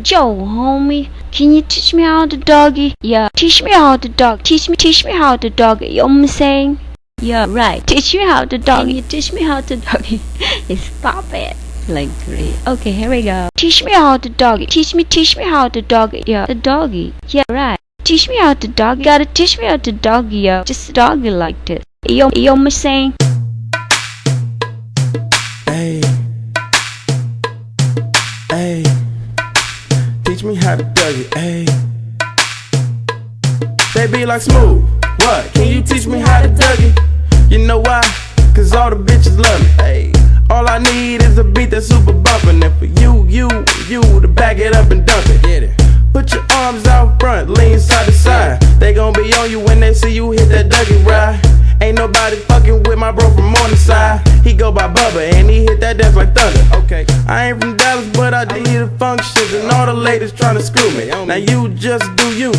Yo, homie, can you teach me how to doggy? Yeah, teach me how to dog. Teach me how to doggy. You know what I'm saying? Yeah, right. Teach me how to doggy. Can you teach me how to doggy? Stop it. Like three. Okay, here we go. Teach me how to doggy. Teach me how to doggy. Yeah, the doggy. Yeah, right. Teach me how to doggy. Gotta teach me how to doggy, yo. Just doggy like this. Yo, I'm saying. Hey, hey, teach me how to doggy. Hey, they be like Smooth. What? Can you teach me how to doggy? You know why? Cause all the bitches love me. Hey, all I need is a beat that's super bumpin'. And for you to back it up and dump it. Get it. Put your arms out front, lean side to side. They gon' be on you when they see you hit that Dougie ride. Ain't nobody fucking with my bro from Morningside. He go by Bubba and he hit that dance like thunder. Okay, I ain't from Dallas, but I do the functions and all the ladies tryna screw me. Now you just do you,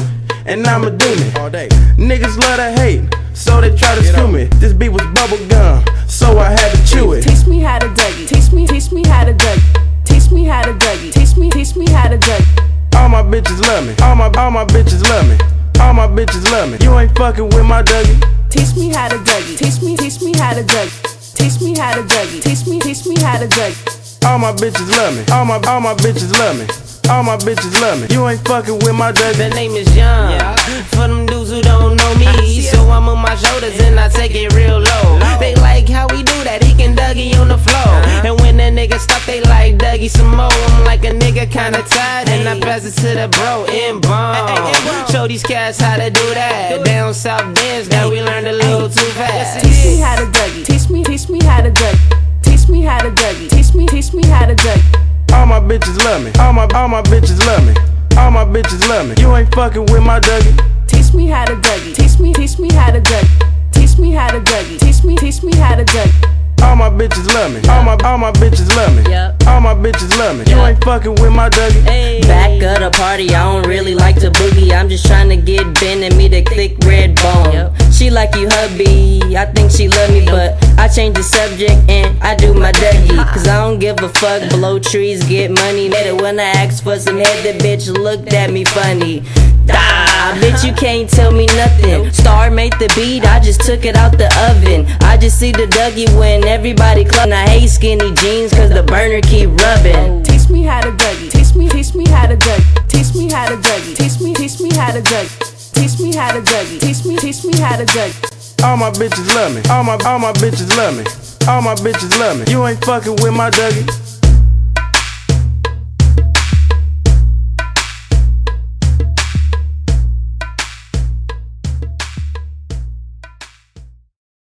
and I'ma do me. All day. Niggas love to hate, so they try to screw me. This beat was bubble gum, so I had to chew it. Teach me how to Dougie. Teach me how to Dougie. Teach me how to Dougie. Teach me how to Dougie. All my bitches love me. All my bitches love me. All my bitches love me. You ain't fucking with my Dougie. Teach me how to Dougie. Teach me how to Dougie. Teach me how to Dougie. Teach me how to Dougie. All my bitches love me. All my bitches love me. All my bitches love me. You ain't fucking with my Dougie. The name is Young. For them dudes who don't know me, so I'm on my shoulders and I take it real low. They like how we do that. He can Dougie on the floor. And when that nigga stop, they like Dougie some more. I'm like a nigga kinda tired, and I pass it to the bro in bomb. Show these cats how to do that. Down south dance that we learned a little too fast. Teach me how to Dougie. Teach me how to Dougie. Teach me how to Dougie. Teach me how to Dougie. All my bitches love me. All my bitches love me. All my bitches love me. You ain't fucking with my Dougie. Teach me how to Dougie. Teach me how to Dougie. Teach me how to Dougie. Teach me how to Dougie. All my bitches love me. All my bitches love me. All my bitches love me. You ain't fucking with my Dougie. Back of the party, I don't really like to boogie. I'm just trying to get Ben and me the thick red bone. She like you hubby, I think she love me, but I change the subject and I do my Dougie. Cause I don't give a fuck, blow trees, get money. Made it when I asked for some head, the bitch looked at me funny. Bitch, you can't tell me nothing. Star made the beat, I just took it out the oven. I just see the Dougie when everybody club. I hate skinny jeans cause the burner keep rubbing. Teach me how to Dougie. Teach me how to Dougie. Teach me how to Dougie. Teach me how to Dougie. Teach me how to Dougie. Teach me how to Dougie. All my bitches love me. All my bitches love me. All my bitches love me. You ain't fucking with my Dougie.